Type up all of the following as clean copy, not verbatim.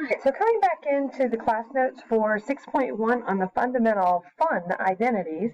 Alright, so coming back into the class notes for 6.1 on the fundamental fun identities,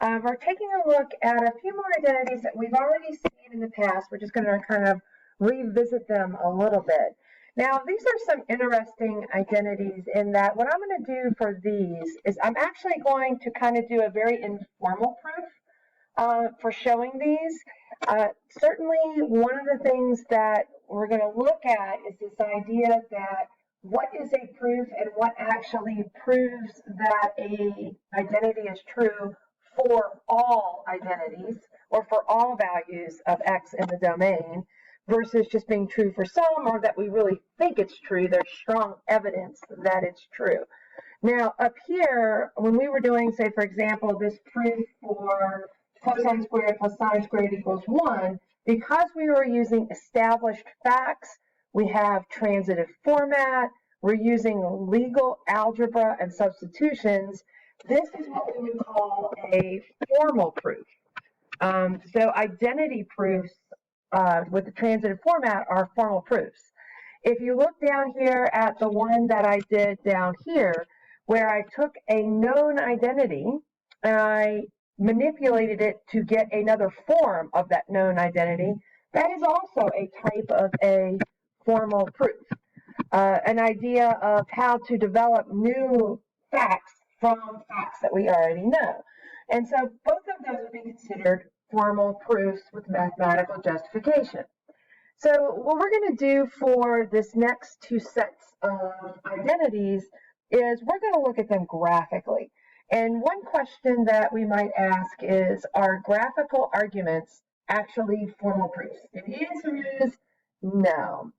we're taking a look at a few more identities that we've already seen in the past. We're just going to kind of revisit them a little bit. Now, these are some interesting identities in that what I'm going to do for these is I'm actually going to kind of do a very informal proof for showing these. Certainly, one of the things that we're going to look at is this idea that what is a proof and what actually proves that a identity is true for all identities or for all values of X in the domain versus just being true for some, or that we really think it's true. There's strong evidence that it's true. Now, up here, when we were doing, say, for example, this proof for cosine squared plus sine squared equals 1, because we were using established facts, we have transitive format, we're using legal algebra and substitutions, this is what we would call a formal proof. So identity proofs with the transitive format are formal proofs. If you look down here at the one that I did down here, where I took a known identity and I manipulated it to get another form of that known identity, that is also a type of a formal proof. An idea of how to develop new facts from facts that we already know. And so both of those would be considered formal proofs with mathematical justification. So what we're going to do for this next two sets of identities is we're going to look at them graphically. And one question that we might ask is, are graphical arguments actually formal proofs? And the answer is no.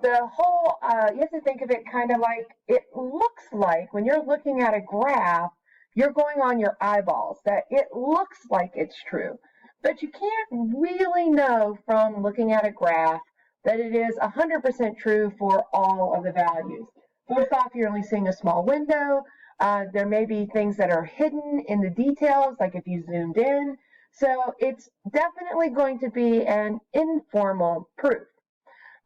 The whole, you have to think of it kind of like, it looks like when you're looking at a graph, you're going on your eyeballs, that it looks like it's true. But you can't really know from looking at a graph that it is 100% true for all of the values. First off, you're only seeing a small window. There may be things that are hidden in the details, like if you zoomed in. So it's definitely going to be an informal proof.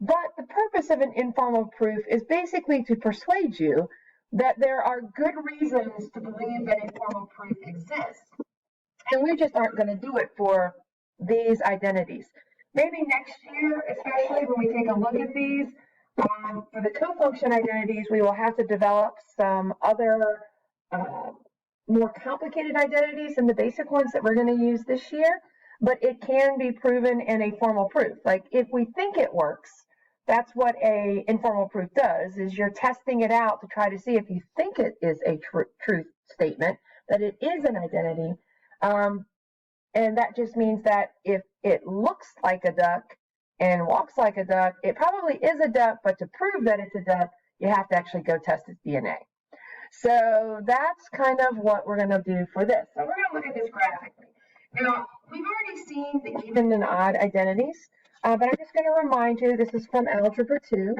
But the purpose of an informal proof is basically to persuade you that there are good reasons to believe that a formal proof exists. And we just aren't going to do it for these identities. Maybe next year, especially when we take a look at these, for the co-function identities, we will have to develop some other more complicated identities than the basic ones that we're going to use this year. But it can be proven in a formal proof. Like if we think it works, that's what a informal proof does, is you're testing it out to try to see if you think it is a truth statement, that it is an identity. And that just means that if it looks like a duck and walks like a duck, it probably is a duck, but to prove that it's a duck, you have to actually go test its DNA. So that's kind of what we're going to do for this. So we're going to look at this graphically. Now, we've already seen the even and odd identities, but I'm just going to remind you, this is from Algebra 2,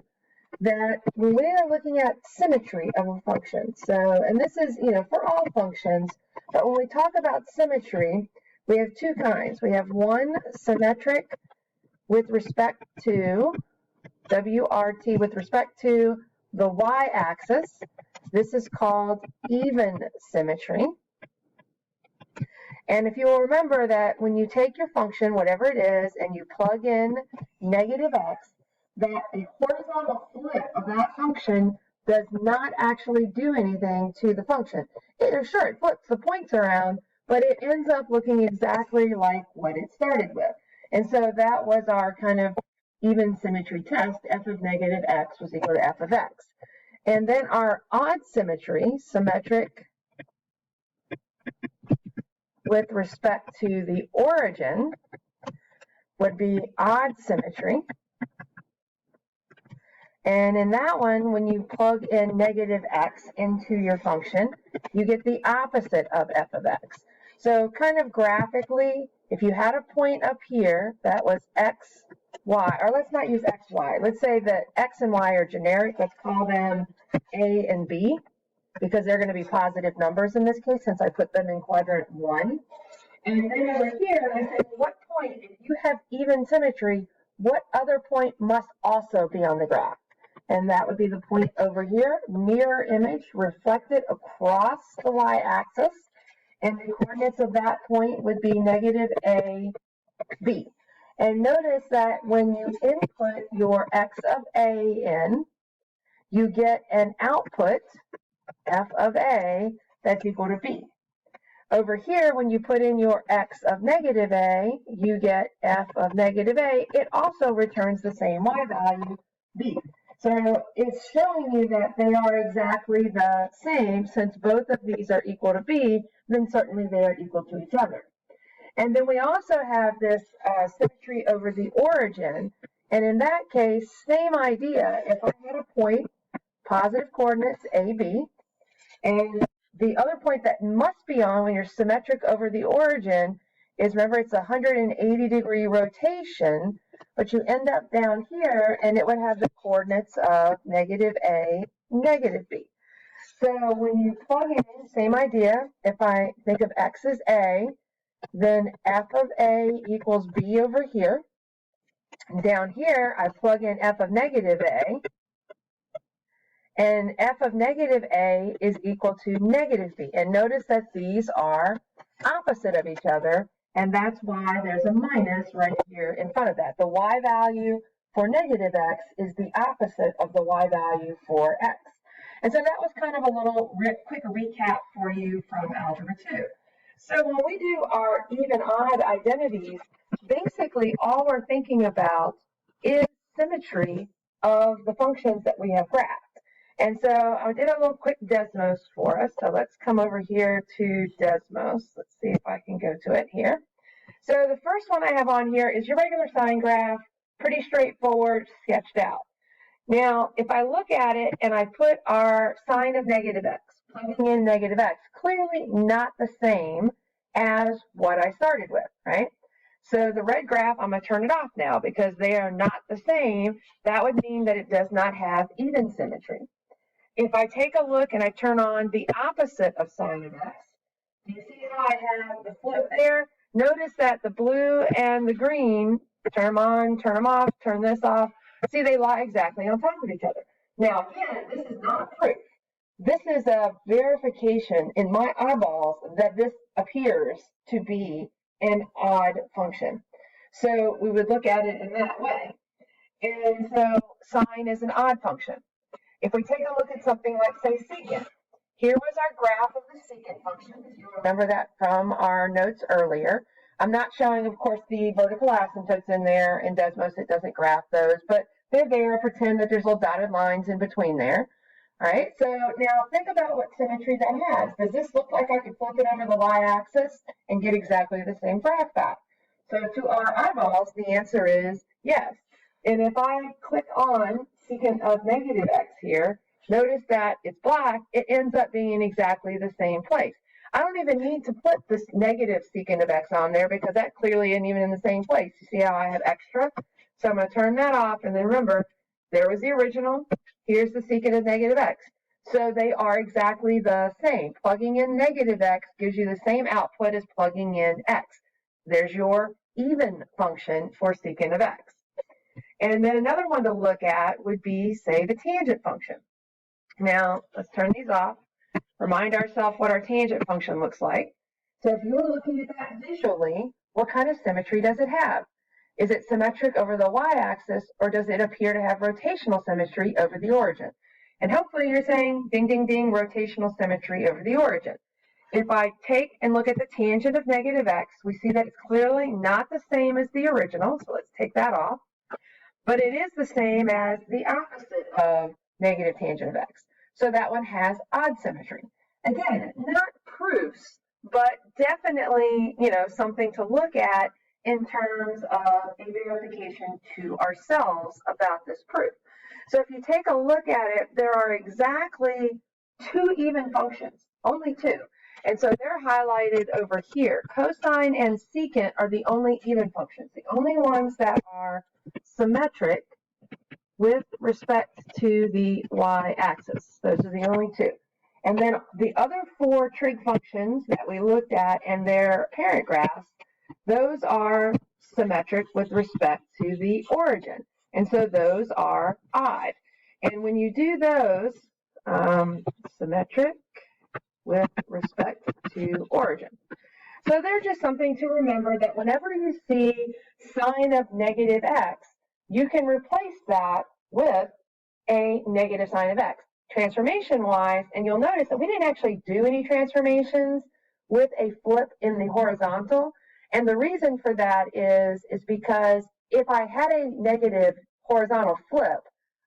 that when we are looking at symmetry of a function, so, and this is, for all functions, but when we talk about symmetry, we have two kinds. We have one symmetric with respect to WRT with respect to the y-axis. This is called even symmetry. And if you will remember that when you take your function, whatever it is, and you plug in negative x, that a horizontal flip of that function does not actually do anything to the function. Sure, it flips the points around, but it ends up looking exactly like what it started with. And so that was our kind of even symmetry test. F of negative x was equal to f of x. And then our odd symmetry, symmetric with respect to the origin, would be odd symmetry. And in that one, when you plug in negative x into your function, you get the opposite of f of x. So kind of graphically, if you had a point up here that was x, y, or let's not use x, y. Let's say that x and y are generic. Let's call them a and b, because they're going to be positive numbers in this case, since I put them in quadrant 1. And then over here, I said, what point, if you have even symmetry, what other point must also be on the graph? and that would be the point over here, mirror image reflected across the y-axis, and the coordinates of that point would be negative a, b. And notice that when you input your x of a in, you get an output, f of a, that's equal to b. Over here, when you put in your x of negative a, you get f of negative a. It also returns the same y value, b. So it's showing you that they are exactly the same. Since both of these are equal to b, then certainly they are equal to each other. And then we also have this symmetry over the origin. And in that case, same idea. If I had a point, positive coordinates a, b, and the other point that must be on when you're symmetric over the origin is, remember, it's a 180-degree rotation, but you end up down here, and it would have the coordinates of negative a, negative b. So when you plug in, same idea. If I think of x as a, then f of a equals b over here. Down here, I plug in f of negative a, and f of negative a is equal to negative b. And notice that these are opposite of each other, and that's why there's a minus right here in front of that. The y value for negative x is the opposite of the y value for x. And so that was kind of a little quick recap for you from Algebra 2. So when we do our even-odd identities, basically all we're thinking about is symmetry of the functions that we have graphed. And so I did a little quick Desmos for us. So let's come over here to Desmos. Let's see if I can go to it here. So the first one I have on here is your regular sine graph, pretty straightforward, sketched out. Now, if I look at it and I put our sine of negative x, plugging in negative x, clearly not the same as what I started with, right? So the red graph, I'm going to turn it off now because they are not the same. That would mean that it does not have even symmetry. If I take a look and I turn on the opposite of sine of x, do you see how I have the flip there? Notice that the blue and the green, turn them on, turn them off, turn this off. See, they lie exactly on top of each other. Now, again, this is not proof. This is a verification in my eyeballs that this appears to be an odd function. So we would look at it in that way. And so sine is an odd function. If we take a look at something like, say, secant, here was our graph of the secant function. If you remember that from our notes earlier. I'm not showing, of course, the vertical asymptotes in there. In Desmos, it doesn't graph those, but they're there. Pretend that there's little dotted lines in between there. All right, so now think about what symmetry that has. Does this look like I could flip it over the y-axis and get exactly the same graph back? So to our eyeballs, the answer is yes. And if I click on secant of negative x here, notice that it's black. It ends up being in exactly the same place. I don't even need to put this negative secant of x on there because that clearly isn't even in the same place. You see how I have extra? So I'm going to turn that off, and then remember, there was the original. Here's the secant of negative x. So they are exactly the same. Plugging in negative x gives you the same output as plugging in x. There's your even function for secant of x. And then another one to look at would be, say, the tangent function. Now, let's turn these off. Remind ourselves what our tangent function looks like. So if you're looking at that visually, what kind of symmetry does it have? Is it symmetric over the y-axis, or does it appear to have rotational symmetry over the origin? And hopefully you're saying, ding, ding, ding, rotational symmetry over the origin. If I take and look at the tangent of negative x, we see that it's clearly not the same as the original, so let's take that off. But it is the same as the opposite of negative tangent of x. So that one has odd symmetry. Again, not proofs, but definitely, something to look at in terms of a verification to ourselves about this proof. So if you take a look at it, there are exactly two even functions, only two. And so they're highlighted over here. Cosine and secant are the only even functions, the only ones that are symmetric with respect to the y-axis. Those are the only two. And then the other four trig functions that we looked at and their parent graphs, those are symmetric with respect to the origin. And so those are odd. And when you do those, symmetric with respect to origin. So they're just something to remember, that whenever you see sign of negative x, you can replace that with a negative sign of x transformation-wise, and you'll notice that we didn't actually do any transformations with a flip in the horizontal. And the reason for that is because if I had a negative horizontal flip,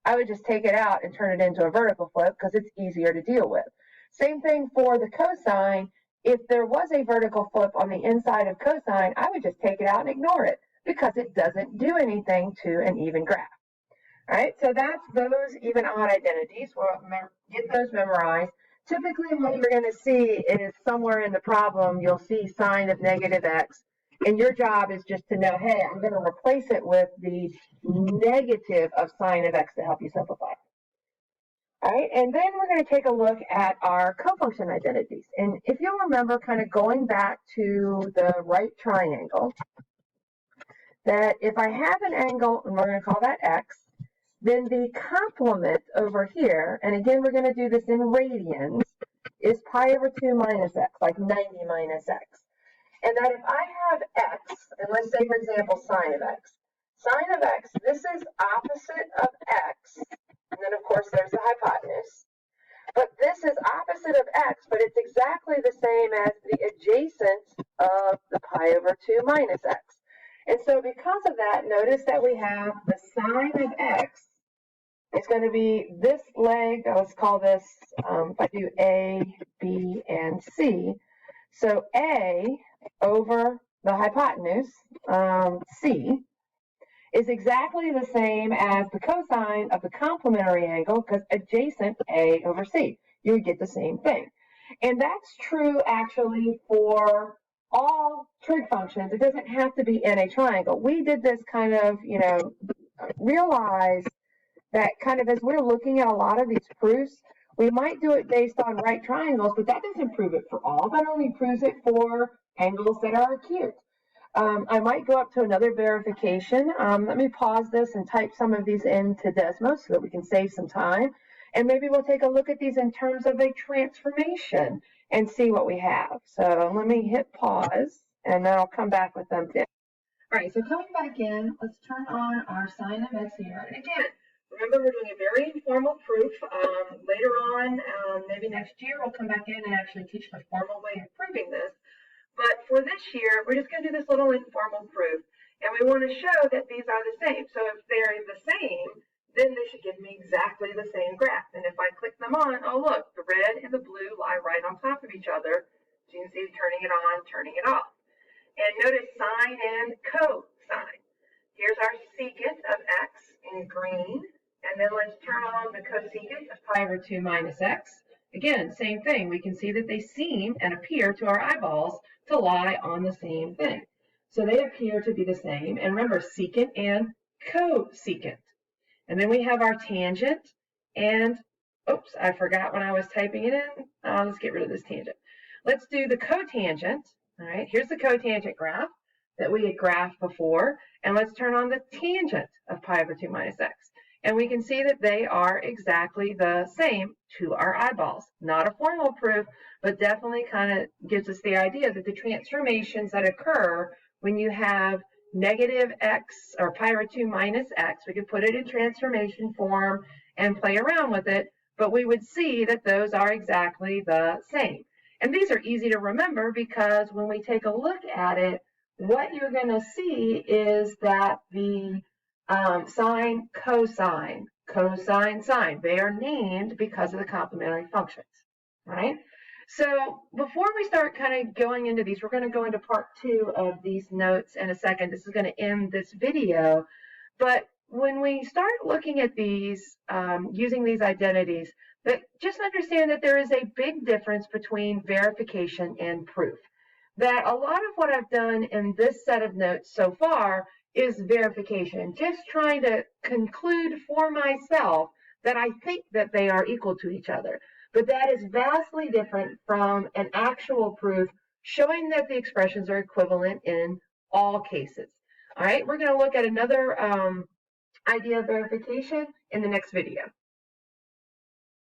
I would just take it out and turn it into a vertical flip because it's easier to deal with. Same thing for the cosine. If there was a vertical flip on the inside of cosine, I would just take it out and ignore it because it doesn't do anything to an even graph. All right, so that's those even odd identities. We'll get those memorized. Typically what you're going to see is somewhere in the problem, you'll see sign of negative x, and your job is just to know, hey, I'm going to replace it with the negative of sign of x to help you simplify. All right, and then we're going to take a look at our cofunction identities. And if you'll remember, kind of going back to the right triangle, that if I have an angle, and we're going to call that x, then the complement over here, and again, we're going to do this in radians, is pi over 2 minus x, like 90 minus x. And that if I have x, and let's say, for example, sine of x. Sine of x, this is opposite of x, and then, of course, there's the hypotenuse. But this is opposite of x, but it's exactly the same as the adjacent of the pi over 2 minus x. And so because of that, notice that we have the sine of x. It's going to be this leg, let's call this, if I do A, B, and C. So A over the hypotenuse, C, is exactly the same as the cosine of the complementary angle, because adjacent A over C. You would get the same thing. And that's true actually for all trig functions. It doesn't have to be in a triangle. We did this kind of, realize that kind of as we're looking at a lot of these proofs, we might do it based on right triangles, but that doesn't prove it for all. That only proves it for angles that are acute. I might go up to another verification. Let me pause this and type some of these into Desmos so that we can save some time. And maybe we'll take a look at these in terms of a transformation and see what we have. So let me hit pause, and then I'll come back with them then. All right, so coming back in, let's turn on our sine of x here. And again, remember, we're doing a very informal proof. Later on, maybe next year, we'll come back in and actually teach the formal way of proving this. But for this year, we're just going to do this little informal proof. And we want to show that these are the same. So if they're the same, then they should give me exactly the same graph. And if I click them on, oh, look, the red and the blue lie right on top of each other. So you can see turning it on, turning it off. And notice sine and cosine. Here's our secant of x in green. And then let's turn on the cosecant of pi over 2 minus x. Again, same thing. We can see that they seem and appear to our eyeballs to lie on the same thing. So they appear to be the same. And remember, secant and cosecant. And then we have our tangent. And, oops, I forgot when I was typing it in. Let's get rid of this tangent. Let's do the cotangent. All right, here's the cotangent graph that we had graphed before. And let's turn on the tangent of pi over 2 minus x. And we can see that they are exactly the same to our eyeballs. Not a formal proof, but definitely kind of gives us the idea that the transformations that occur when you have negative x or pi over 2 minus x, we could put it in transformation form and play around with it, but we would see that those are exactly the same. And these are easy to remember because when we take a look at it, what you're going to see is that the sine, cosine, cosine, sine. They are named because of the complementary functions, right? So before we start kind of going into these, we're going to go into part 2 of these notes in a second. This is going to end this video. But when we start looking at these, using these identities, just understand that there is a big difference between verification and proof. That a lot of what I've done in this set of notes so far is verification, just trying to conclude for myself that I think that they are equal to each other. But that is vastly different from an actual proof showing that the expressions are equivalent in all cases. All right, we're going to look at another idea of verification in the next video.